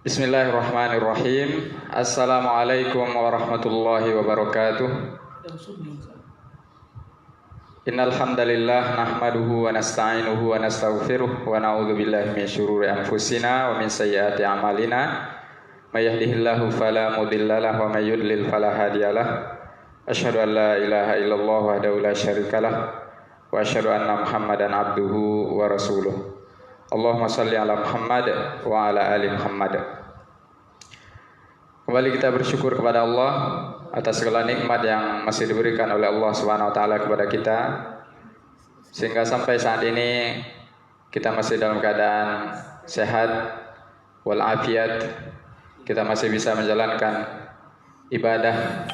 Bismillahirrahmanirrahim. Assalamualaikum warahmatullahi wabarakatuh. Innal hamdalillah nahmaduhu wa nasta'inuhu wa nastaghfiruh wa na'udzu billahi min syururi anfusina wa min sayyiati a'malina. May yahdihillahu fala mudhillalah wa may yudlil fala hadiyalah. Asyhadu an la ilaha illallah wahdahu la syarikalah wa asyhadu anna Muhammadan abduhu wa rasuluh. Allahumma salli ala Muhammad wa ala ali Muhammad. Kembali kita bersyukur kepada Allah atas segala nikmat yang masih diberikan oleh Allah Subhanahu wa taala kepada kita, sehingga sampai saat ini kita masih dalam keadaan sehat wal afiat. Kita masih bisa menjalankan ibadah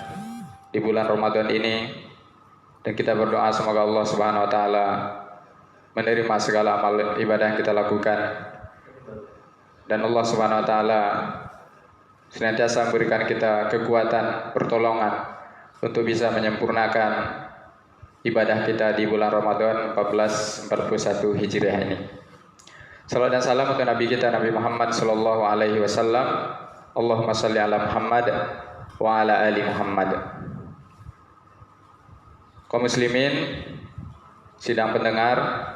di bulan Ramadan ini, dan kita berdoa semoga Allah Subhanahu wa taala menerima segala amal ibadah yang kita lakukan, dan Allah Subhanahu wa taala senantiasa memberikan kita kekuatan, pertolongan untuk bisa menyempurnakan ibadah kita di bulan Ramadan 1441 Hijriah ini. Salawat dan salam untuk Nabi kita Nabi Muhammad sallallahu alaihi wasallam. Allahumma salli ala Muhammad wa ala ali Muhammad. Kaum muslimin, sidang pendengar,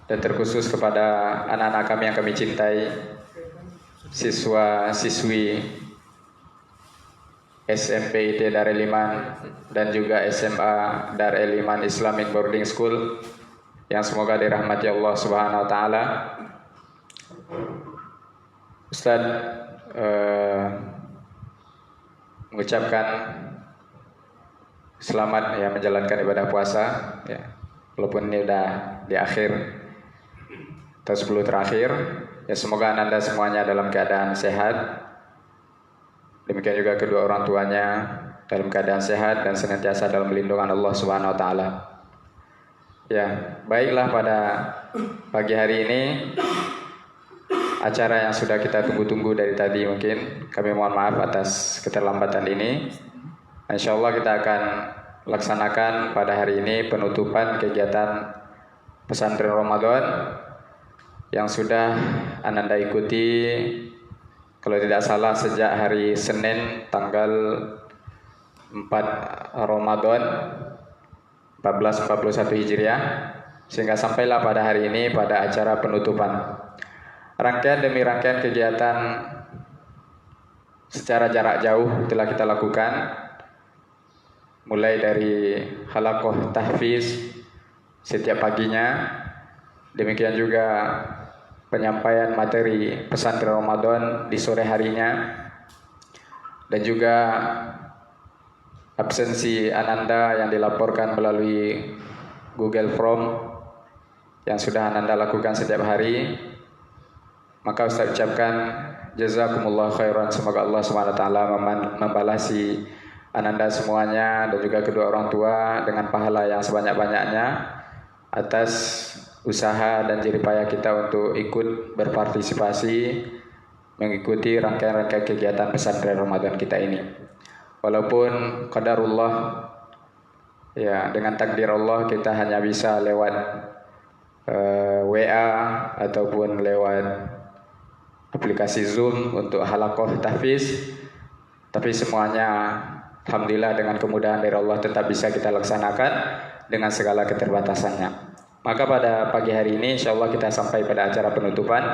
dan terkhusus kepada anak-anak kami yang kami cintai, siswa-siswi SMP IT Darul Iman dan juga SMA Darul Iman Islamic Boarding School yang semoga dirahmati Allah Subhanahu wa taala. Ustaz mengucapkan selamat ya menjalankan ibadah puasa ya. Walaupun ini udah di akhir atau 10 terakhir, ya semoga Anda semuanya dalam keadaan sehat. Demikian juga kedua orang tuanya dalam keadaan sehat dan senantiasa dalam lindungan Allah Subhanahu wa taala. Ya, baiklah, pada pagi hari ini acara yang sudah kita tunggu-tunggu dari tadi, mungkin kami mohon maaf atas keterlambatan ini. Insyaallah kita akan laksanakan pada hari ini penutupan kegiatan pesantren Ramadan yang sudah Ananda ikuti, kalau tidak salah sejak hari Senin tanggal 4 Ramadan 1441 Hijriah, sehingga sampailah pada hari ini pada acara penutupan. Rangkaian demi rangkaian kegiatan secara jarak jauh telah kita lakukan, mulai dari halaqah tahfiz setiap paginya, demikian juga penyampaian materi pesantren Ramadan di sore harinya, dan juga absensi Ananda yang dilaporkan melalui Google Form yang sudah Ananda lakukan setiap hari. Maka Ustaz ucapkan jazakumullah khairan, semoga Allah SWT membalasi Ananda semuanya dan juga kedua orang tua dengan pahala yang sebanyak-banyaknya atas usaha dan jerih payah kita untuk ikut berpartisipasi mengikuti rangkaian-rangkaian kegiatan pesantren Ramadan kita ini. Walaupun qadarullah, ya dengan takdir Allah kita hanya bisa lewat WA ataupun lewat aplikasi Zoom untuk halaqah tahfiz, tapi semuanya alhamdulillah dengan kemudahan dari Allah tetap bisa kita laksanakan dengan segala keterbatasannya. Maka pada pagi hari ini insyaallah kita sampai pada acara penutupan.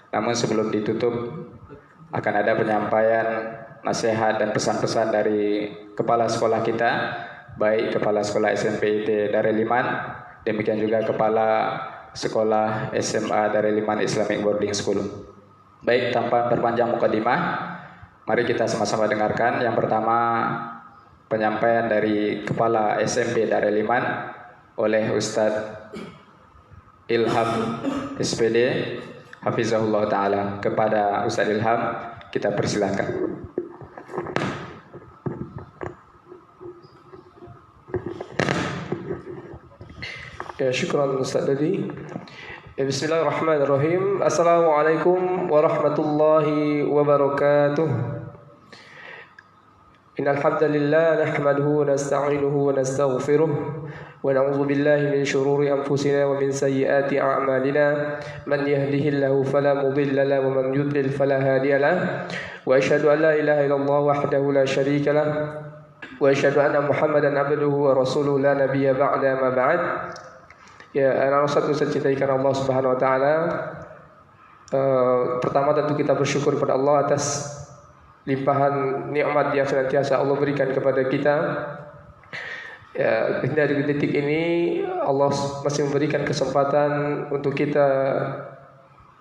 Namun sebelum ditutup akan ada penyampaian nasihat dan pesan-pesan dari kepala sekolah kita, baik kepala sekolah SMP IT Darul Iman, demikian juga kepala sekolah SMA Darul Iman Islamic Boarding School. Baik, tanpa berpanjang mukadimah, mari kita sama-sama dengarkan. Yang pertama, penyampaian dari kepala SMP Darul Iman oleh Ustadz Ilham SPD Hafizahullah Ta'ala. Kepada Ustadz Ilham kita persilakan. Ya, syukran Ustaz tadi. Bismillahirrahmanirrahim. Assalamualaikum warahmatullahi wabarakatuh. Innal hamdalillah nahmaduhu wa nasta'inuhu wa nastaghfiruh ونعوذ بالله من شرور أنفسنا ومن سيئات أعمالنا من يهده الله فلا مضل له ومن يضلل فلا هادي له وأشهد أن لا إله إلا الله وحده لا شريك له وأشهد أن محمدا عبده ورسوله لا نبي بعد ما بعد. Ya, anak satu saya cintai karena Allah Subhanahu wa taala. Pertama tentu kita bersyukur kepada Allah atas limpahan nikmat yang senantiasa Allah berikan kepada kita. Ya, hingga di detik ini Allah masih memberikan kesempatan untuk kita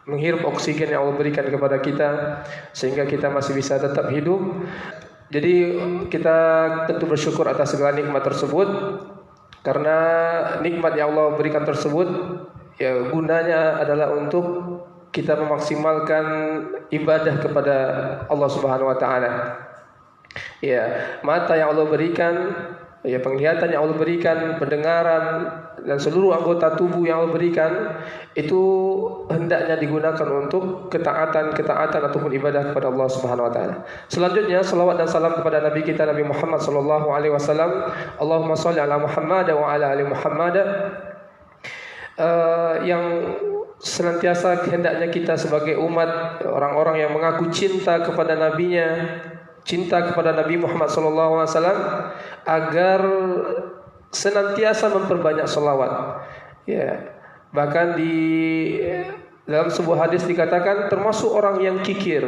menghirup oksigen yang Allah berikan kepada kita sehingga kita masih bisa tetap hidup. Jadi kita tentu bersyukur atas segala nikmat tersebut. Karena nikmat yang Allah berikan tersebut, ya gunanya adalah untuk kita memaksimalkan ibadah kepada Allah Subhanahu wa taala. Ya, mata yang Allah berikan, ya penglihatan yang Allah berikan, pendengaran dan seluruh anggota tubuh yang Allah berikan itu hendaknya digunakan untuk ketaatan ataupun ibadah kepada Allah Subhanahu wa taala. Selanjutnya selawat dan salam kepada Nabi kita Nabi Muhammad sallallahu alaihi wasallam. Allahumma shalli ala Muhammad wa ala ali Muhammad. Yang senantiasa hendaknya kita sebagai umat orang-orang yang mengaku cinta kepada nabinya, cinta kepada Nabi Muhammad sallallahu alaihi wasallam agar senantiasa memperbanyak selawat. Ya. Bahkan di dalam sebuah hadis dikatakan termasuk orang yang kikir,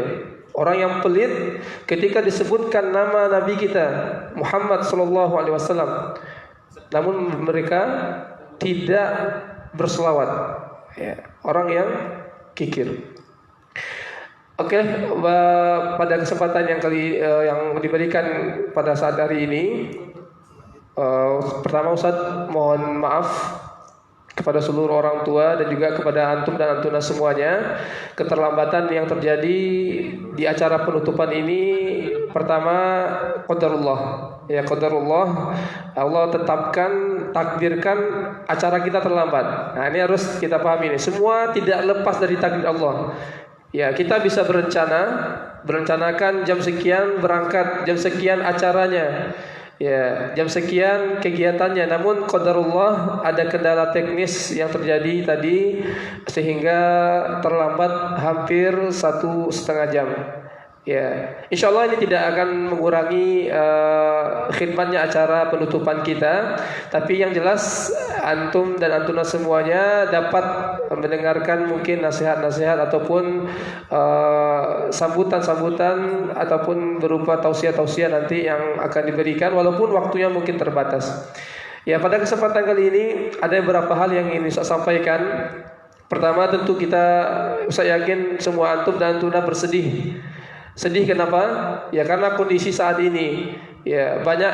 orang yang pelit ketika disebutkan nama Nabi kita Muhammad sallallahu alaihi wasallam, namun mereka tidak berselawat. Ya, orang yang kikir. Oke, pada kesempatan yang diberikan pada saat hari ini, pertama Ustaz mohon maaf kepada seluruh orang tua dan juga kepada antum dan antuna semuanya keterlambatan yang terjadi di acara penutupan ini. Pertama qadarullah, ya qadarullah, Allah tetapkan, takdirkan acara kita terlambat. Nah ini harus kita pahami ini, semua tidak lepas dari takdir Allah. Ya, kita bisa berencanakan jam sekian berangkat, jam sekian acaranya, ya jam sekian kegiatannya, namun qadarullah ada kendala teknis yang terjadi tadi sehingga terlambat hampir 1,5 jam. Ya, insyaallah ini tidak akan mengurangi khidmatnya acara penutupan kita, tapi yang jelas antum dan antuna semuanya dapat mendengarkan mungkin nasihat-nasihat ataupun sambutan-sambutan ataupun berupa tausiah-tausiah nanti yang akan diberikan walaupun waktunya mungkin terbatas. Ya, pada kesempatan kali ini ada beberapa hal yang ingin saya sampaikan. Pertama tentu saya yakin semua antum dan antuna bersedih. Sedih kenapa? Ya karena kondisi saat ini, ya banyak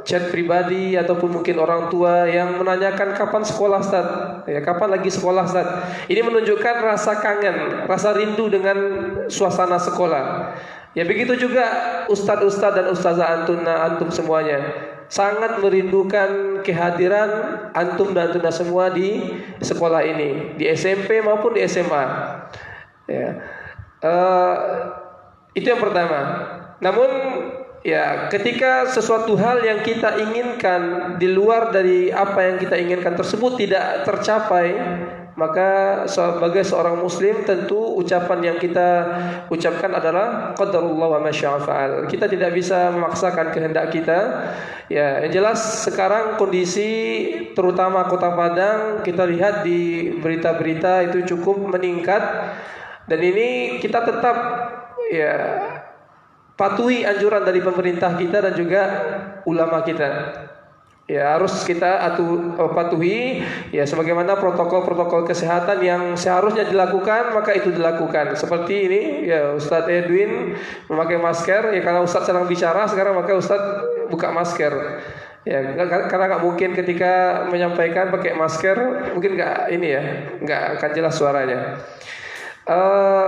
chat pribadi ataupun mungkin orang tua yang menanyakan kapan sekolah Ustaz, ya kapan lagi sekolah Ustaz. Ini menunjukkan rasa kangen, rasa rindu dengan suasana sekolah. Ya begitu juga ustaz-ustaz dan ustazah antum semuanya sangat merindukan kehadiran antum dan antuna semua di sekolah ini, di SMP maupun di SMA. Ya. Itu yang pertama. Namun ya ketika sesuatu hal yang kita inginkan di luar dari apa yang kita inginkan tersebut tidak tercapai, maka sebagai seorang muslim tentu ucapan yang kita ucapkan adalah qadarullah wa masya'a fa'al. Kita tidak bisa memaksakan kehendak kita. Ya, yang jelas sekarang kondisi terutama Kota Padang kita lihat di berita-berita itu cukup meningkat. Dan ini kita tetap ya patuhi anjuran dari pemerintah kita dan juga ulama kita. Ya harus kita patuhi ya sebagaimana protokol-protokol kesehatan yang seharusnya dilakukan maka itu dilakukan. Seperti ini ya Ustadz Edwin memakai masker, ya karena Ustadz sedang bicara sekarang maka Ustadz buka masker. Ya karena nggak mungkin ketika menyampaikan pakai masker mungkin nggak akan jelas suaranya.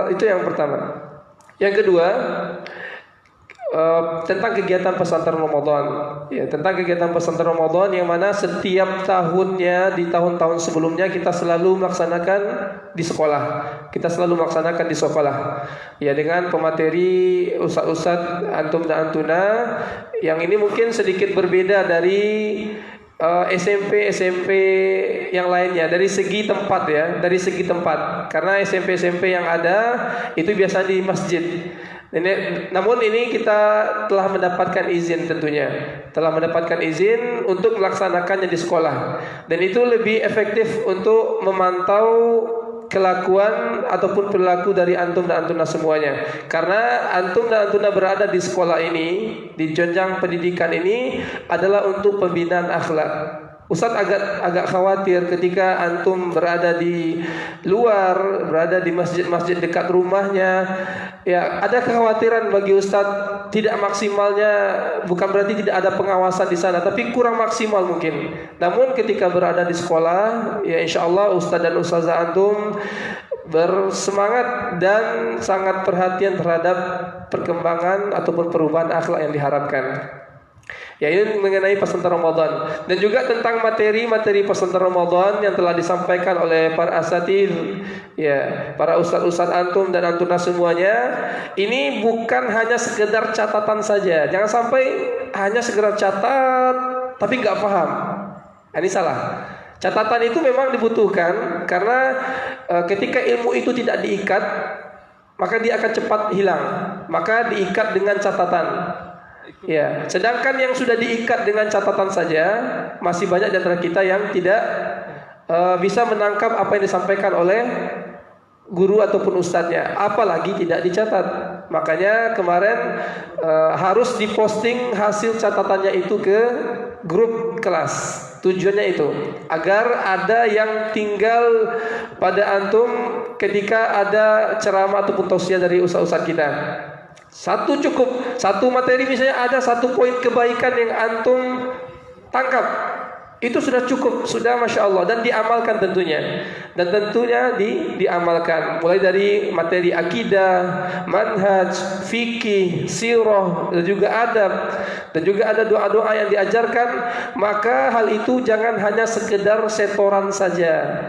Itu yang pertama. Yang kedua tentang kegiatan pesantren Ramadan. Ya, tentang kegiatan pesantren Ramadan yang mana setiap tahunnya di tahun-tahun sebelumnya kita selalu melaksanakan di sekolah. Kita selalu melaksanakan di sekolah. Ya dengan pemateri ustaz-ustaz antum dan antuna yang ini mungkin sedikit berbeda dari SMP yang lainnya dari segi tempat ya, dari segi tempat. Karena SMP yang ada itu biasa di masjid. Namun ini kita telah mendapatkan izin tentunya, telah mendapatkan izin untuk melaksanakannya di sekolah, dan itu lebih efektif untuk memantau kelakuan ataupun perilaku dari antum dan antuna semuanya. Karena antum dan antuna berada di sekolah ini, di jenjang pendidikan ini adalah untuk pembinaan akhlak. Ustaz agak khawatir ketika antum berada di luar, berada di masjid-masjid dekat rumahnya. Ya, ada kekhawatiran bagi Ustaz tidak maksimalnya, bukan berarti tidak ada pengawasan di sana, tapi kurang maksimal mungkin. Namun ketika berada di sekolah, ya insyaallah Ustaz dan Ustazah antum bersemangat dan sangat perhatian terhadap perkembangan ataupun perubahan akhlak yang diharapkan. Ya, ini mengenai pesantren Ramadan dan juga tentang materi-materi pesantren Ramadan yang telah disampaikan oleh para asatidz, ya, para ustaz-ustaz antum dan antuna semuanya. Ini bukan hanya sekedar catatan saja. Jangan sampai hanya sekedar catat tapi nggak paham. Ini salah. Catatan itu memang dibutuhkan karena ketika ilmu itu tidak diikat, maka dia akan cepat hilang. Maka diikat dengan catatan. Ya, sedangkan yang sudah diikat dengan catatan saja, masih banyak di antara kita yang tidak bisa menangkap apa yang disampaikan oleh guru ataupun ustadznya, apalagi tidak dicatat. Makanya kemarin harus diposting hasil catatannya itu ke grup kelas. Tujuannya itu agar ada yang tinggal pada antum ketika ada ceramah ataupun tausiah dari ustaz-ustaz kita. Satu cukup, satu materi misalnya ada satu poin kebaikan yang antum tangkap, itu sudah cukup, sudah masya Allah, dan diamalkan tentunya, dan tentunya diamalkan mulai dari materi akidah, manhaj, fikih, sirah, dan juga adab, dan juga ada doa-doa yang diajarkan. Maka hal itu jangan hanya sekedar setoran saja.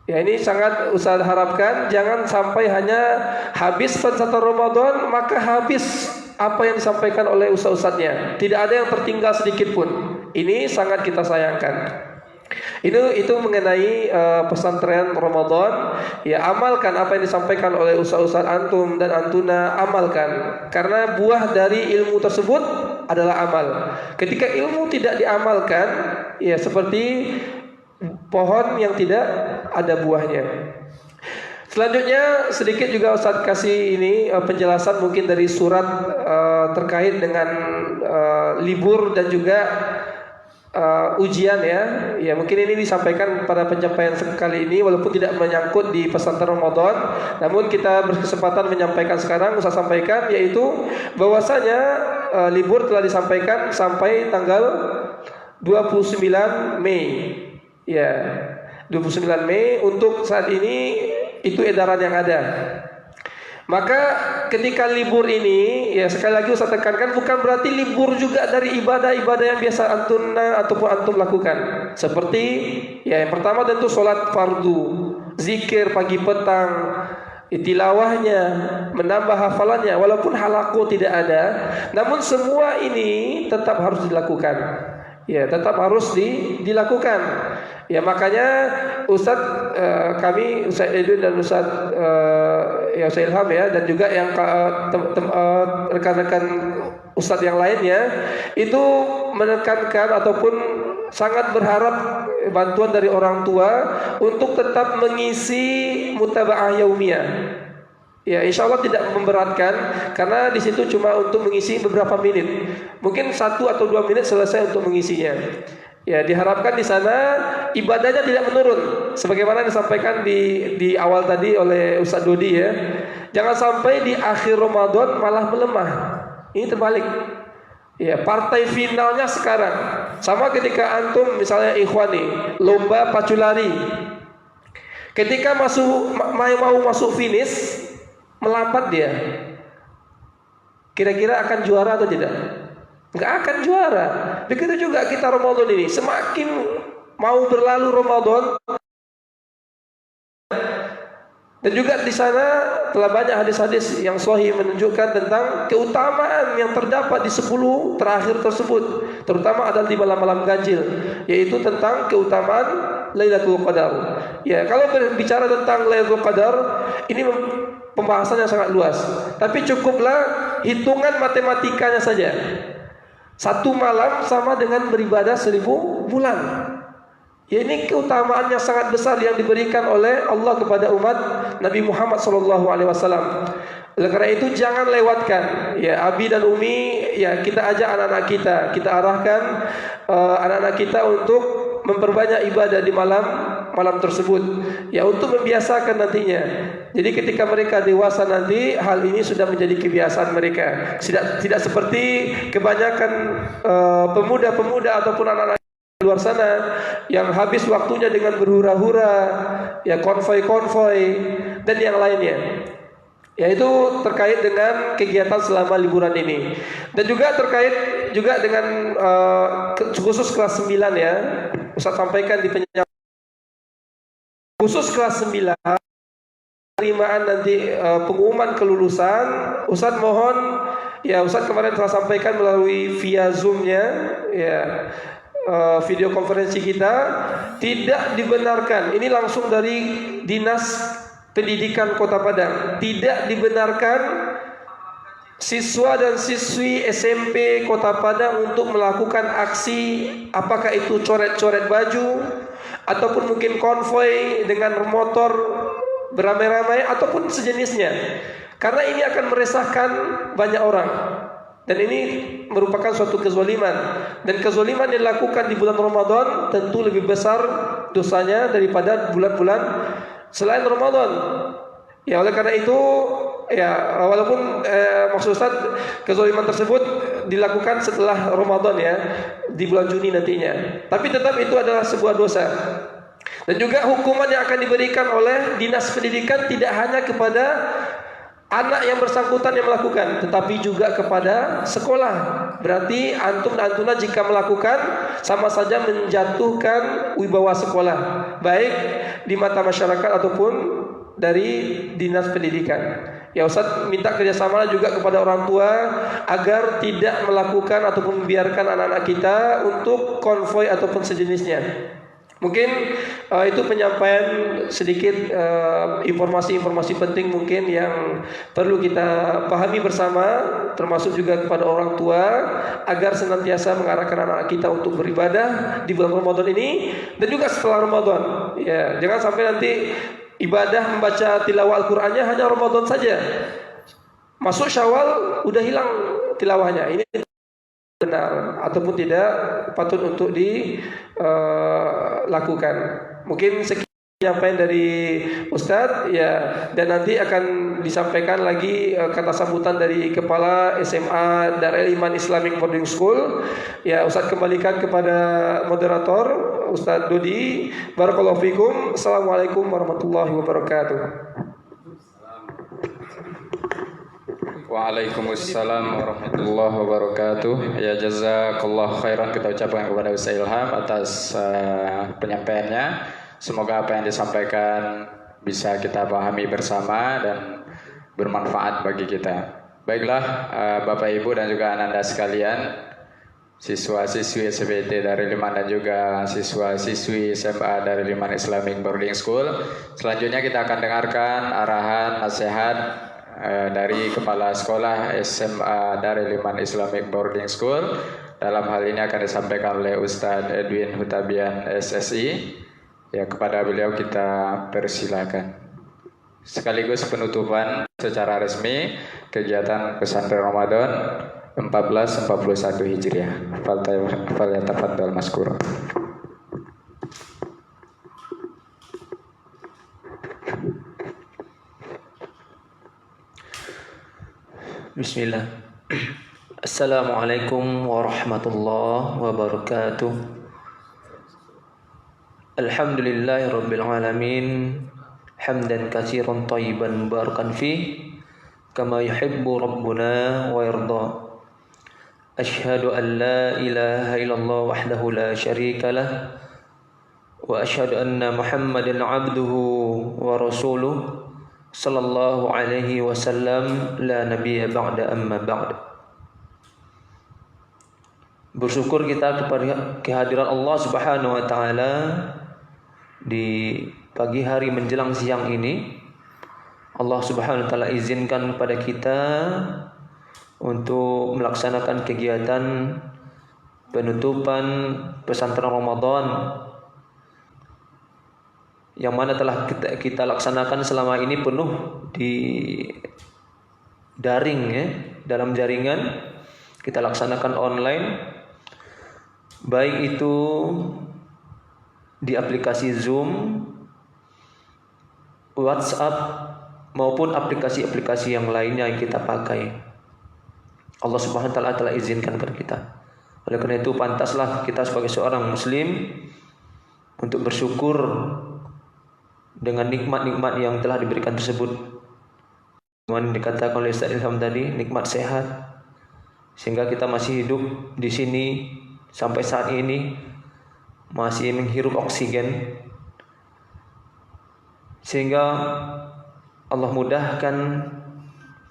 Ya, ini sangat Ustaz harapkan jangan sampai hanya habis pesantren Ramadan maka habis apa yang disampaikan oleh ustaz-ustaznya. Tidak ada yang tertinggal sedikit pun. Ini sangat kita sayangkan. Itu mengenai pesantren Ramadan. Ya, amalkan apa yang disampaikan oleh ustaz-ustaz antum dan antuna, amalkan. Karena buah dari ilmu tersebut adalah amal. Ketika ilmu tidak diamalkan, ya seperti pohon yang tidak ada buahnya. Selanjutnya sedikit juga Ustaz kasih ini penjelasan mungkin dari surat terkait dengan libur dan juga ujian ya. Ya, mungkin ini disampaikan pada penyampaian sekali ini walaupun tidak menyangkut di pesantren Ramadan, namun kita berkesempatan menyampaikan sekarang. Ustaz sampaikan yaitu bahwasanya libur telah disampaikan sampai tanggal 29 Mei. Ya, 29 Mei untuk saat ini itu edaran yang ada. Maka ketika libur ini, ya sekali lagi Ustaz tekankan bukan berarti libur juga dari ibadah-ibadah yang biasa antuna ataupun antum lakukan. Seperti ya yang pertama tentu sholat fardu, zikir pagi petang, tilawahnya, menambah hafalannya walaupun halaqah tidak ada, namun semua ini tetap harus dilakukan. Ya, tetap harus dilakukan. Ya, makanya Ustadz kami Ustadz Edwin dan Ustadz ya Ustadz Ilham ya, dan juga yang rekan-rekan Ustadz yang lainnya itu menekankan ataupun sangat berharap bantuan dari orang tua untuk tetap mengisi mutaba'ah yaumiyah. Ya, insya Allah tidak memberatkan karena di situ cuma untuk mengisi beberapa menit, mungkin 1 atau 2 menit selesai untuk mengisinya. Ya, diharapkan di sana ibadahnya tidak menurun, sebagaimana disampaikan di awal tadi oleh Ustaz Dodi ya. Jangan sampai di akhir Ramadan malah melemah. Ini terbalik. Ya, partai finalnya sekarang. Sama ketika antum misalnya ikhwani lomba pacu lari, ketika mau masuk finish melambat dia, kira-kira akan juara atau tidak? Enggak akan juara. Begitu juga kita Ramadan ini, semakin mau berlalu Ramadan, Dan juga di sana telah banyak hadis-hadis yang sahih menunjukkan tentang keutamaan yang terdapat di 10 terakhir tersebut, terutama adalah di malam-malam ganjil, yaitu tentang keutamaan Lailatul Qadar. Ya, kalau berbicara tentang Lailatul Qadar, ini pembahasan yang sangat luas. Tapi cukuplah hitungan matematikanya saja. Satu malam sama dengan beribadah 1000 bulan. Ya, ini keutamaan yang sangat besar yang diberikan oleh Allah kepada umat Nabi Muhammad SAW. Oleh karena itu jangan lewatkan. Ya, Abi dan Umi, ya kita ajak anak-anak kita arahkan anak-anak kita untuk memperbanyak ibadah di malam tersebut. Ya, untuk membiasakan nantinya. Jadi ketika mereka dewasa nanti, hal ini sudah menjadi kebiasaan mereka. Tidak seperti kebanyakan pemuda-pemuda ataupun anak-anak luar sana yang habis waktunya dengan berhura-hura, ya konvoi-konvoi dan yang lainnya. Yaitu terkait dengan kegiatan selama liburan ini. Dan juga terkait juga dengan khusus kelas 9 ya. Ustaz sampaikan di penyampaian khusus kelas 9 penerimaan nanti pengumuman kelulusan. Ustaz mohon ya, Ustaz kemarin telah sampaikan melalui via Zoom-nya ya, video konferensi kita, tidak dibenarkan, ini langsung dari Dinas Pendidikan Kota Padang, tidak dibenarkan siswa dan siswi SMP Kota Padang untuk melakukan aksi, apakah itu coret-coret baju ataupun mungkin konvoi dengan motor beramai-ramai ataupun sejenisnya, karena ini akan meresahkan banyak orang. Dan ini merupakan suatu kezaliman. Dan kezaliman yang dilakukan di bulan Ramadan tentu lebih besar dosanya daripada bulan-bulan selain Ramadan. Ya, oleh karena itu ya, walaupun maksud Ustaz kezaliman tersebut dilakukan setelah Ramadan ya, di bulan Juni nantinya, tapi tetap itu adalah sebuah dosa. Dan juga hukuman yang akan diberikan oleh Dinas Pendidikan tidak hanya kepada anak yang bersangkutan yang melakukan, tetapi juga kepada sekolah. Berarti antum dan antuna jika melakukan sama saja menjatuhkan wibawa sekolah, baik di mata masyarakat ataupun dari Dinas Pendidikan. Ya, Ustaz minta kerjasama juga kepada orang tua agar tidak melakukan ataupun membiarkan anak-anak kita untuk konvoi ataupun sejenisnya. Mungkin itu penyampaian sedikit informasi-informasi penting mungkin yang perlu kita pahami bersama, termasuk juga kepada orang tua agar senantiasa mengarahkan anak-anak kita untuk beribadah di bulan Ramadan ini dan juga setelah Ramadan. Ya, jangan sampai nanti ibadah membaca tilawah Al-Qur'annya hanya Ramadan saja. Masuk Syawal udah hilang tilawahnya. Ini benar ataupun tidak patut untuk dilakukan. Mungkin sekian penyampaian dari Ustadz ya, dan nanti akan disampaikan lagi kata sambutan dari Kepala SMA Darul Iman Islamic Boarding School. Ya, Ustadz kembalikan kepada moderator Ustadz Dodi. Barakallahu fikum. Assalamualaikum warahmatullahi wabarakatuh. Waalaikumsalam warahmatullahi wabarakatuh. Ya, jazakallah khairan kita ucapkan kepada Ustaz Ilham atas penyampaiannya. Semoga apa yang disampaikan bisa kita pahami bersama dan bermanfaat bagi kita. Baiklah, Bapak Ibu dan juga anak-anak sekalian, siswa-siswi SBT Darul Iman dan juga siswa-siswi SMA Darul Iman Islamic Boarding School. Selanjutnya kita akan dengarkan arahan nasihat dari Kepala Sekolah SMA Darul Iman Islamic Boarding School. Dalam hal ini akan disampaikan oleh Ustadz Edwin Hutabian SSI. Ya, kepada beliau kita persilakan. Sekaligus penutupan secara resmi kegiatan pesantren Ramadan 1441 Hijriah. Falyatafaddal maskur. Bismillah. Assalamualaikum warahmatullahi wabarakatuh. Alhamdulillahi rabbil alamin. Hamdan katsiran thayyiban mubarakan fi kama yuhibbu rabbuna wa yarda. Asyhadu an la ilaha illallah wahdahu la syarika lah wa asyhadu anna Muhammadan abduhu wa rasuluh. sallallahu alaihi wasallam, la nabiyya ba'da amma ba'd. Bersyukur kita kepada kehadiran Allah Subhanahu wa taala di pagi hari menjelang siang ini. Allah Subhanahu wa taala izinkan kepada kita untuk melaksanakan kegiatan penutupan pesantren Ramadan yang mana telah kita laksanakan selama ini penuh di daring, ya, dalam jaringan. Kita laksanakan online, baik itu di aplikasi Zoom, WhatsApp, maupun aplikasi-aplikasi yang lainnya yang kita pakai. Allah Subhanahu wa taala telah izinkan kepada kita. Oleh karena itu pantaslah kita sebagai seorang muslim untuk bersyukur dengan nikmat-nikmat yang telah diberikan tersebut. Yang dikatakan oleh Ustaz Ilham tadi, nikmat sehat, sehingga kita masih hidup di sini sampai saat ini, masih menghirup oksigen, sehingga Allah mudahkan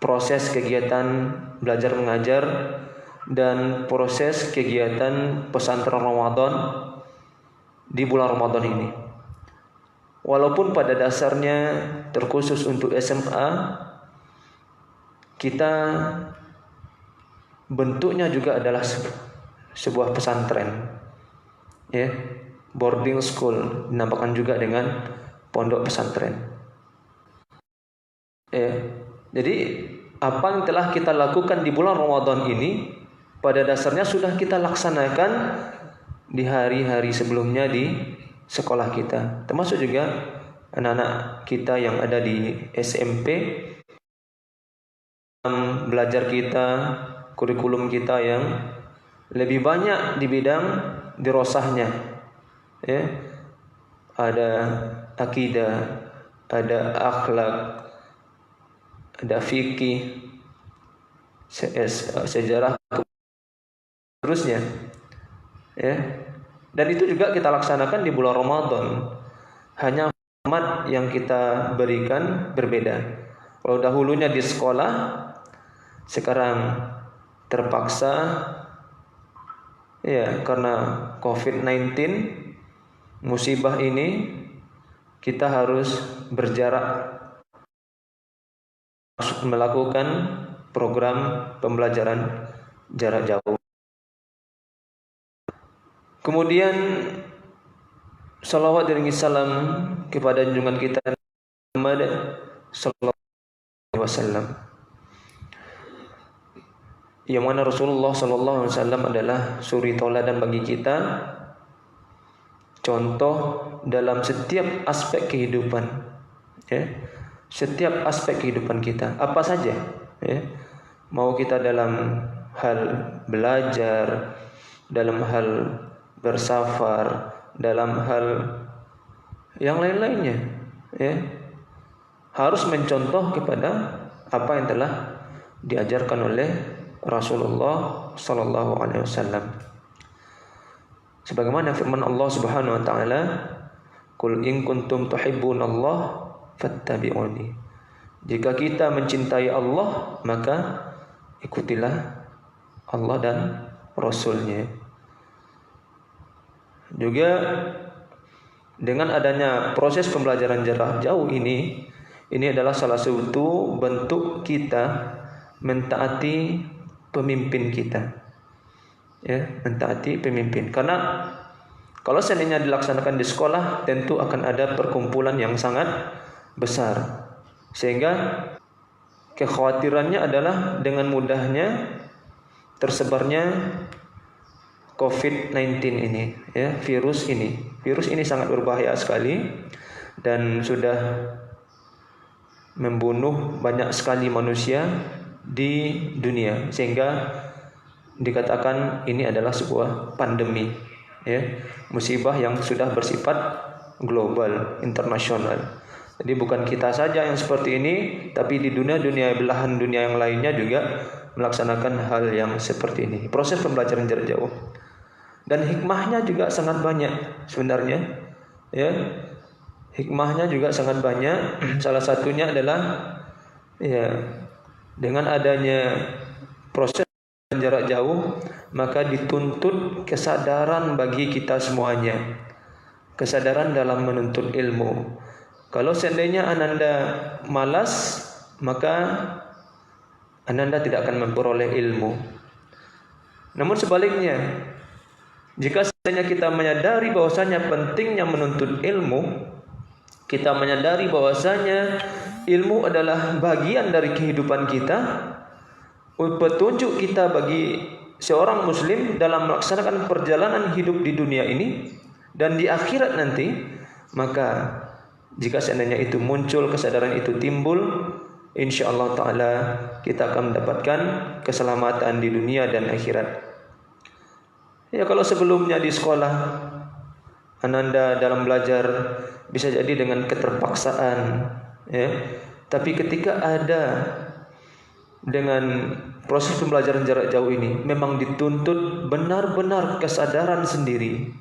proses kegiatan belajar mengajar dan proses kegiatan pesantren Ramadan di bulan Ramadan ini. Walaupun pada dasarnya terkhusus untuk SMA, kita bentuknya juga adalah sebuah pesantren, ya, boarding school, dinamakan juga dengan pondok pesantren. Jadi apa yang telah kita lakukan di bulan Ramadan ini pada dasarnya sudah kita laksanakan di hari-hari sebelumnya di sekolah kita, termasuk juga anak-anak kita yang ada di SMP, belajar kita, kurikulum kita yang lebih banyak di bidang dirosahnya, ya, ada akidah, ada akhlak, ada fikih, sejarah, terusnya, ya. Dan itu juga kita laksanakan di bulan Ramadan. Hanya format yang kita berikan berbeda. Kalau dahulunya di sekolah, sekarang terpaksa, ya, karena COVID-19 musibah ini, kita harus berjarak melakukan program pembelajaran jarak jauh. Kemudian salawat dan salam kepada junjungan kita Muhammad sallallahu alaihi wasallam, yang mana Rasulullah sallallahu alaihi wasallam adalah suri tauladan bagi kita, contoh dalam setiap aspek kehidupan, ya, setiap aspek kehidupan kita, apa saja, ya, mau kita dalam hal belajar, dalam hal bersafar, dalam hal yang lain-lainnya, ya, harus mencontoh kepada apa yang telah diajarkan oleh Rasulullah sallallahu alaihi wasallam. Sebagaimana firman Allah Subhanahu wa taala, "Qul in kuntum tuhibbunallah fattabi'uni." Jika kita mencintai Allah, maka ikutilah Allah dan Rasul-Nya. Juga dengan adanya proses pembelajaran jarak jauh ini adalah salah satu bentuk kita mentaati pemimpin kita, ya, mentaati pemimpin. Karena kalau seandainya dilaksanakan di sekolah, tentu akan ada perkumpulan yang sangat besar, sehingga kekhawatirannya adalah dengan mudahnya tersebarnya COVID-19 ini, ya, virus ini sangat berbahaya sekali dan sudah membunuh banyak sekali manusia di dunia, sehingga dikatakan ini adalah sebuah pandemi, ya, musibah yang sudah bersifat global, internasional. Jadi bukan kita saja yang seperti ini, tapi di dunia-dunia belahan dunia yang lainnya juga melaksanakan hal yang seperti ini. Proses pembelajaran jarak jauh. Dan hikmahnya juga sangat banyak sebenarnya, ya. Hikmahnya juga sangat banyak. Salah satunya adalah ya, dengan adanya proses jarak jauh, maka dituntut kesadaran bagi kita semuanya. Kesadaran dalam menuntut ilmu. Kalau seandainya Ananda malas, maka Ananda tidak akan memperoleh ilmu. Namun sebaliknya, jika seandainya kita menyadari bahwasanya pentingnya menuntut ilmu, kita menyadari bahwasanya ilmu adalah bagian dari kehidupan kita, petunjuk kita bagi seorang muslim dalam melaksanakan perjalanan hidup di dunia ini dan di akhirat nanti, maka jika seandainya itu muncul, kesadaran itu timbul, insyaallah ta'ala kita akan mendapatkan keselamatan di dunia dan akhirat. Ya, kalau sebelumnya di sekolah Ananda dalam belajar bisa jadi dengan keterpaksaan, ya. Tapi ketika ada dengan proses pembelajaran jarak jauh ini, memang dituntut benar-benar kesadaran sendiri.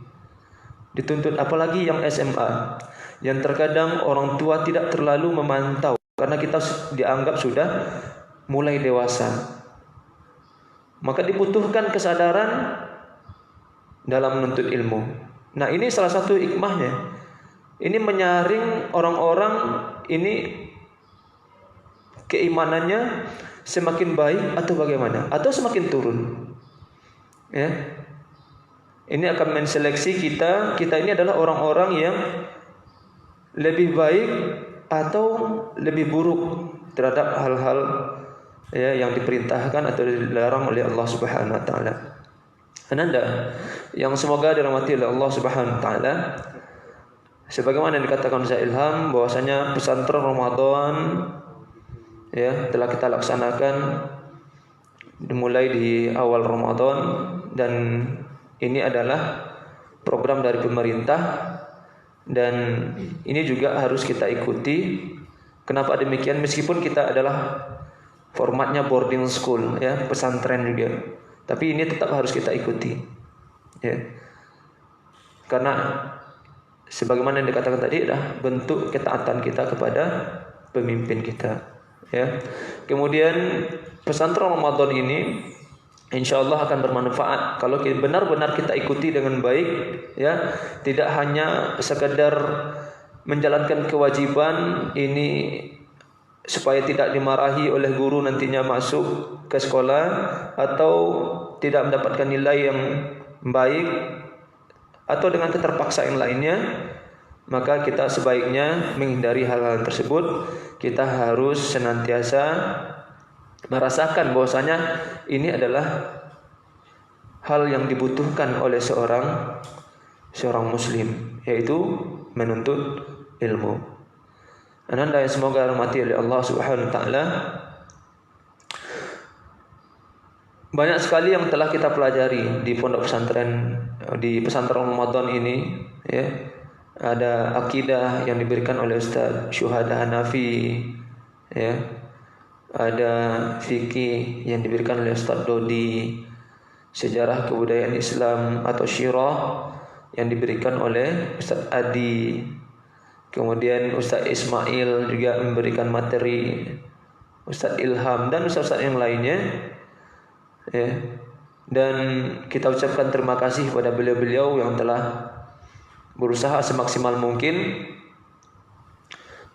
Dituntut, apalagi yang SMA, yang terkadang orang tua tidak terlalu memantau karena kita dianggap sudah mulai dewasa. Maka dibutuhkan kesadaran dalam menuntut ilmu. Nah, ini salah satu hikmahnya. Ini menyaring orang-orang ini keimanannya semakin baik atau bagaimana, atau semakin turun. Ya. Ini akan menseleksi kita ini adalah orang-orang yang lebih baik atau lebih buruk terhadap hal-hal ya yang diperintahkan atau dilarang oleh Allah Subhanahu wa taala. Ananda yang semoga dirahmati oleh Allah Subhanahu wa taala, sebagaimana yang dikatakan saya Ilham bahwasanya pesantren Ramadan ya telah kita laksanakan dimulai di awal Ramadan, dan ini adalah program dari pemerintah dan ini juga harus kita ikuti. Kenapa demikian? Meskipun kita adalah formatnya boarding school ya, pesantren juga, tapi ini tetap harus kita ikuti ya. Karena sebagaimana yang dikatakan tadi adalah bentuk ketaatan kita kepada pemimpin kita ya. Kemudian pesantren Ramadan ini insyaallah akan bermanfaat kalau benar-benar kita ikuti dengan baik ya, tidak hanya sekadar menjalankan kewajiban ini supaya tidak dimarahi oleh guru nantinya masuk ke sekolah atau tidak mendapatkan nilai yang baik atau dengan keterpaksaan lainnya, maka kita sebaiknya menghindari hal-hal tersebut. Kita harus senantiasa merasakan bahwasanya ini adalah hal yang dibutuhkan oleh seorang muslim, yaitu menuntut ilmu. Ananda yang semoga dirahmati oleh Allah Subhanahu wa taala, banyak sekali yang telah kita pelajari di pondok pesantren, di pesantren Ramadan ini ya. Ada akidah yang diberikan oleh Ustaz Syuhada Hanafi ya. Ada fikih yang diberikan oleh Ustaz Dodi, sejarah kebudayaan Islam atau syirah yang diberikan oleh Ustaz Adi. Kemudian Ustaz Ismail juga memberikan materi, Ustaz Ilham dan ustaz-ustaz yang lainnya ya. Dan kita ucapkan terima kasih kepada beliau-beliau yang telah berusaha semaksimal mungkin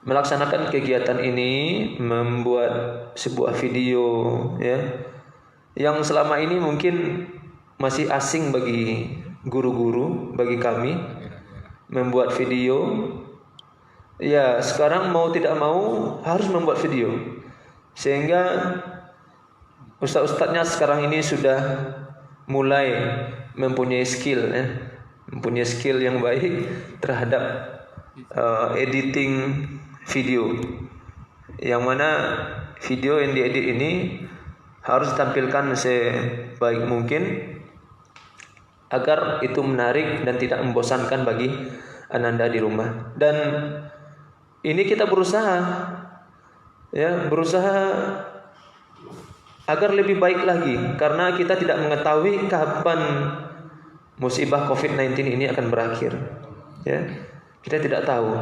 melaksanakan kegiatan ini, membuat sebuah video ya, yang selama ini mungkin masih asing bagi guru-guru, bagi kami membuat video. Ya, sekarang mau tidak mau harus membuat video, sehingga ustaz-ustaznya sekarang ini sudah mulai mempunyai skill ya, mempunyai skill yang baik terhadap editing video, yang mana video yang diedit ini harus ditampilkan sebaik mungkin agar itu menarik dan tidak membosankan bagi Ananda di rumah. Dan ini kita berusaha agar lebih baik lagi, karena kita tidak mengetahui kapan musibah COVID-19 ini akan berakhir ya. Kita tidak tahu.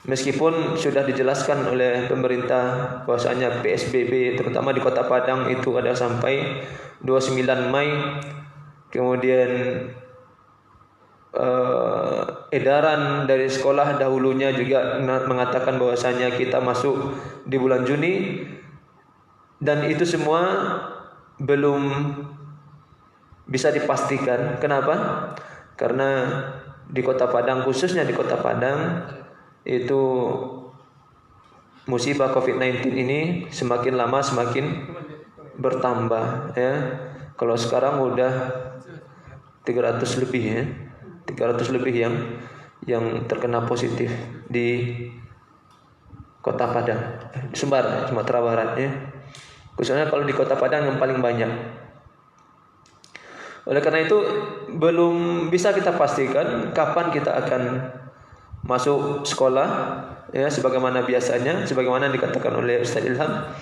Meskipun sudah dijelaskan oleh pemerintah bahwasanya PSBB terutama di Kota Padang itu ada sampai 29 Mei. Kemudian edaran dari sekolah dahulunya juga mengatakan bahwasanya kita masuk di bulan Juni, dan itu semua belum bisa dipastikan. Kenapa? Karena di Kota Padang, khususnya di Kota Padang, itu musibah COVID-19 ini semakin lama semakin bertambah ya. Kalau sekarang udah 300 lebih ya. 300 lebih yang terkena positif di Kota Padang, Sumbar, Sumatera Barat ya. Khususnya kalau di Kota Padang yang paling banyak. Oleh karena itu belum bisa kita pastikan kapan kita akan masuk sekolah ya, sebagaimana biasanya, sebagaimana dikatakan oleh Ustaz Ilham.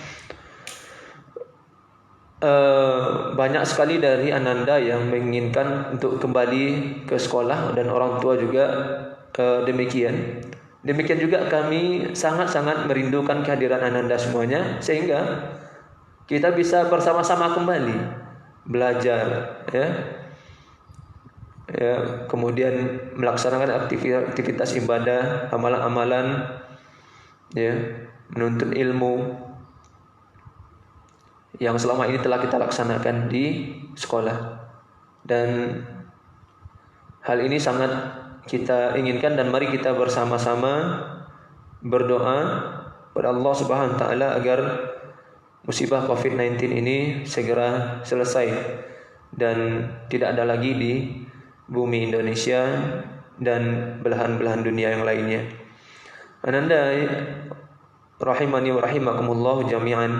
Banyak sekali dari ananda yang menginginkan untuk kembali ke sekolah, dan orang tua juga demikian. Demikian juga kami sangat-sangat merindukan kehadiran ananda semuanya, sehingga kita bisa bersama-sama kembali belajar ya. Kemudian melaksanakan aktivitas ibadah, amalan-amalan ya, menuntut ilmu yang selama ini telah kita laksanakan di sekolah. Dan hal ini sangat kita inginkan, dan mari kita bersama-sama berdoa kepada Allah Subhanahu wa taala agar musibah COVID-19 ini segera selesai dan tidak ada lagi di bumi Indonesia dan belahan-belahan dunia yang lainnya. Ananda rahimani wa rahimakumullah jami'an.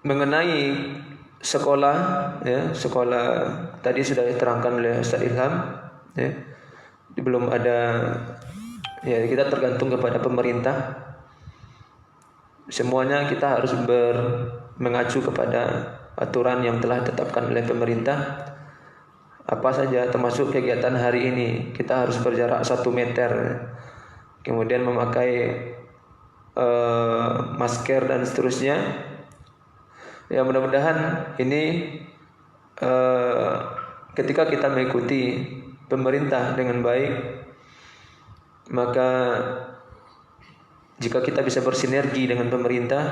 Mengenai sekolah ya, sekolah tadi sudah diterangkan oleh Ustaz Ilham ya. Belum ada ya, kita tergantung kepada pemerintah. Semuanya kita harus mengacu kepada aturan yang telah ditetapkan oleh pemerintah. Apa saja termasuk kegiatan hari ini, kita harus berjarak 1 meter, kemudian memakai masker dan seterusnya. Ya, mudah-mudahan ini ketika kita mengikuti pemerintah dengan baik, maka jika kita bisa bersinergi dengan pemerintah,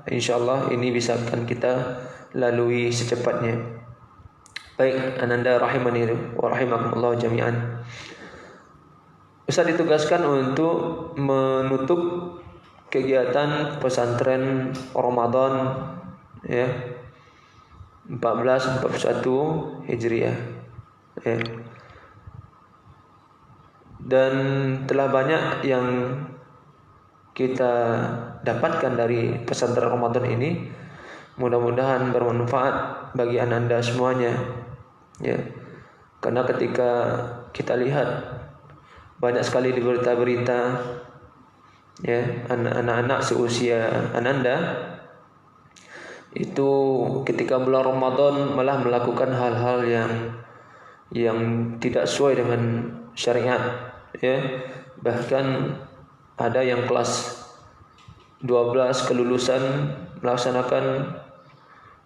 insyaallah ini bisa akan kita lalui secepatnya. Baik, ananda rahimani wa rahimakumullah jami'an. Ustaz ditugaskan untuk menutup kegiatan pesantren Ramadan ya 1441 Hijriah ya. Dan telah banyak yang kita dapatkan dari pesantren Ramadan ini. Mudah-mudahan bermanfaat bagi ananda semuanya ya. Karena ketika kita lihat banyak sekali di berita-berita ya, anak-anak seusia ananda itu ketika bulan Ramadan malah melakukan hal-hal yang tidak sesuai dengan syariat ya. Bahkan ada yang kelas 12 kelulusan melaksanakan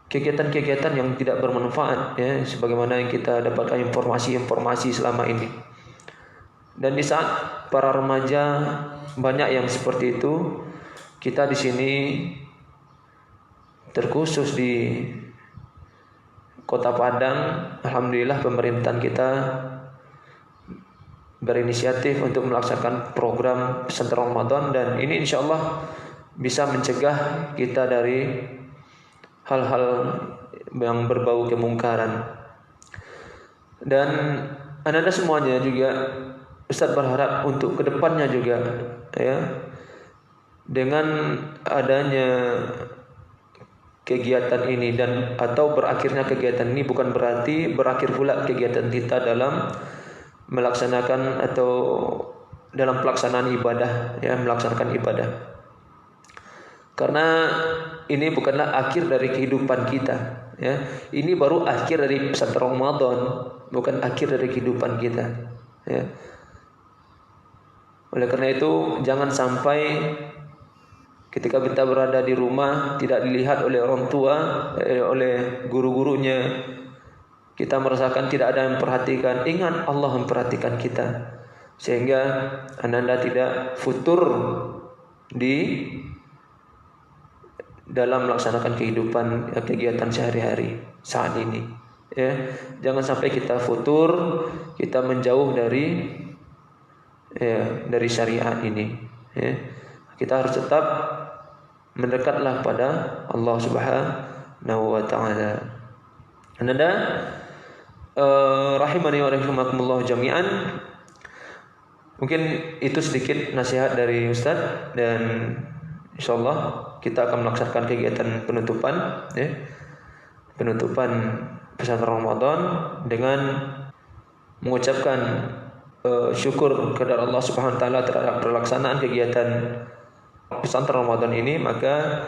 kegiatan-kegiatan yang tidak bermanfaat ya, sebagaimana yang kita dapatkan informasi-informasi selama ini. Dan di saat para remaja banyak yang seperti itu, kita di sini terkhusus di Kota Padang, alhamdulillah pemerintahan kita berinisiatif untuk melaksanakan program pesantren Ramadan, dan ini insyaallah bisa mencegah kita dari hal-hal yang berbau kemungkaran. Dan anda semuanya juga Ustaz berharap untuk kedepannya juga ya, dengan adanya kegiatan ini dan atau berakhirnya kegiatan ini bukan berarti berakhir pula kegiatan kita dalam melaksanakan atau dalam pelaksanaan ibadah ya, melaksanakan ibadah. Karena ini bukanlah akhir dari kehidupan kita ya. Ini baru akhir dari pesantren Ramadan, bukan akhir dari kehidupan kita. Ya. Oleh karena itu jangan sampai ketika kita berada di rumah tidak dilihat oleh orang tua, oleh guru-gurunya, kita merasakan tidak ada yang memperhatikan. Ingat Allah memperhatikan kita, sehingga Ananda tidak futur di dalam melaksanakan kehidupan kegiatan sehari-hari saat ini. Ya, jangan sampai kita futur, kita menjauh dari syariat ini. Ya. Kita harus tetap mendekatlah pada Allah Subhanahu wa taala. Ananda rahimani wa rahimakumullah jami'an. Mungkin itu sedikit nasihat dari Ustaz, dan insyaallah kita akan melaksanakan kegiatan penutupan, ya. Penutupan pesantren Ramadan dengan mengucapkan syukur kepada Allah Subhanahu wa taala terhadap pelaksanaan kegiatan pesantren Ramadan ini. Maka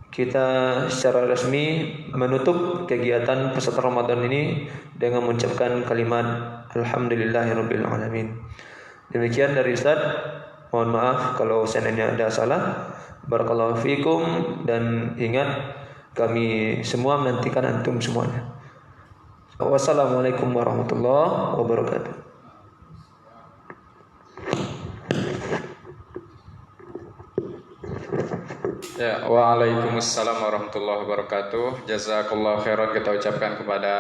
kita secara resmi menutup kegiatan pesantren Ramadan ini dengan mengucapkan kalimat alhamdulillahirabbil alamin. Demikian dari Ustaz. Mohon maaf kalau seandainya ada salah. Barakallahu fikum, dan ingat kami semua menantikan antum semuanya. Wassalamualaikum warahmatullahi wabarakatuh. Ya, waalaikumsalam warahmatullahi wabarakatuh. Jazakallah khairan kita ucapkan kepada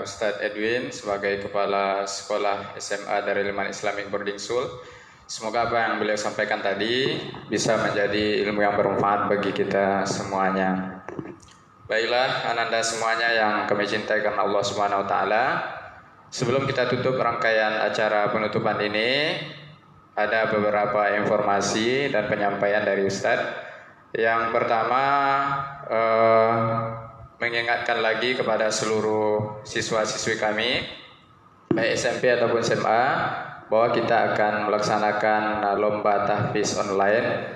Ustadz Edwin sebagai Kepala Sekolah SMA Darul Iman Islamic Boarding School. Semoga apa yang beliau sampaikan tadi bisa menjadi ilmu yang bermanfaat bagi kita semuanya. Baiklah Ananda semuanya yang kami cintai karena Allah Subhanahu wa taala. Sebelum kita tutup rangkaian acara penutupan ini, ada beberapa informasi dan penyampaian dari Ustadz. Yang pertama, mengingatkan lagi kepada seluruh siswa-siswi kami, baik SMP ataupun SMA, bahwa kita akan melaksanakan lomba tahfiz online,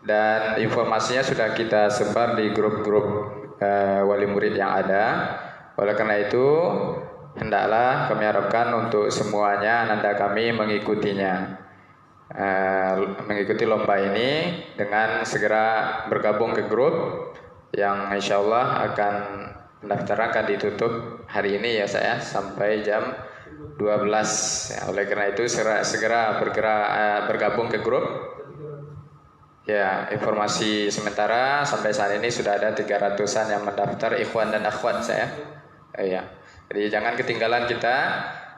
dan informasinya sudah kita sebar di grup-grup wali murid yang ada. Oleh karena itu, hendaklah kami harapkan untuk semuanya Ananda kami mengikutinya. Mengikuti lomba ini dengan segera bergabung ke grup yang insya Allah pendaftaran akan ditutup hari ini ya saya sampai jam 12. Ya, oleh karena itu segera bergabung ke grup. Ya, informasi sementara sampai saat ini sudah ada 300-an yang mendaftar, ikhwan dan akhwat saya. Ya. Jadi jangan ketinggalan kita.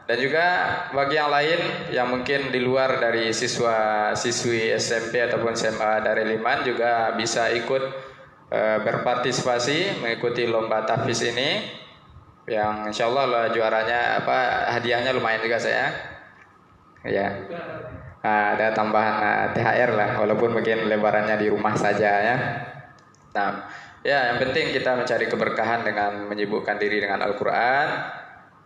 Dan juga bagi yang lain yang mungkin di luar dari siswa-siswi SMP ataupun SMA Darul Iman juga bisa ikut berpartisipasi mengikuti lomba tahfiz ini, yang insya Allah juaranya hadiahnya lumayan juga saya. Ya, ada tambahan THR lah, walaupun mungkin lebarannya di rumah saja ya. Nah, ya yang penting kita mencari keberkahan dengan menyibukkan diri dengan Al-Quran.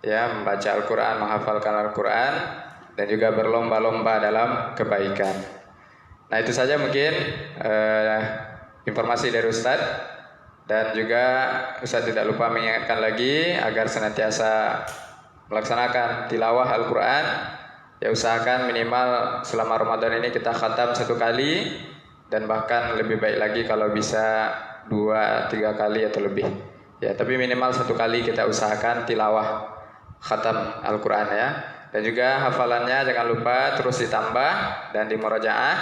Ya, membaca Al-Quran, menghafalkan Al-Quran, dan juga berlomba-lomba dalam kebaikan. Nah itu saja mungkin informasi dari Ustadz. Dan juga Ustadz tidak lupa mengingatkan lagi agar senantiasa melaksanakan tilawah Al-Quran. Ya, usahakan minimal selama Ramadan ini kita khatam 1 kali, dan bahkan lebih baik lagi kalau bisa 2-3 kali atau lebih. Ya, tapi minimal 1 kali kita usahakan tilawah khatam Al-Quran ya. Dan juga hafalannya jangan lupa terus ditambah dan dimurajaah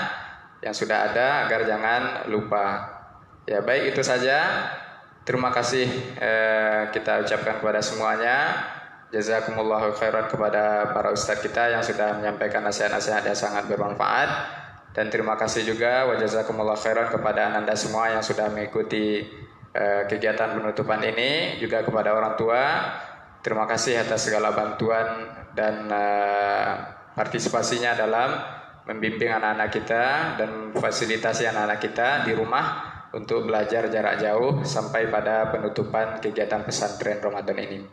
yang sudah ada agar jangan lupa. Ya, baik itu saja. Terima kasih kita ucapkan kepada semuanya. Jazakumullahu khairan kepada para ustadz kita yang sudah menyampaikan nasihat-nasihat yang sangat bermanfaat. Dan terima kasih juga wa jazakumullahu khairan kepada Ananda semua yang sudah mengikuti kegiatan penutupan ini. Juga kepada orang tua, terima kasih atas segala bantuan dan partisipasinya dalam membimbing anak-anak kita dan fasilitasi anak-anak kita di rumah untuk belajar jarak jauh sampai pada penutupan kegiatan pesantren Ramadan ini.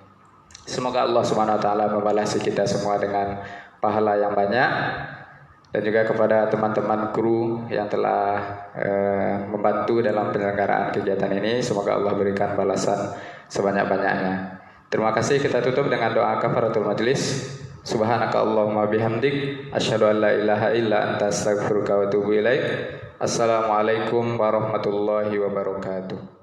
Semoga Allah Subhanahu wa taala membalas kita semua dengan pahala yang banyak, dan juga kepada teman-teman kru yang telah membantu dalam penyelenggaraan kegiatan ini, semoga Allah berikan balasan sebanyak-banyaknya. Terima kasih, kita tutup dengan doa kafaratul majlis. Subhanaka Allahumma bihamdik asyhadu an la ilaha illa anta astaghfiruka wa atubu ilaik. Assalamualaikum warahmatullahi wabarakatuh.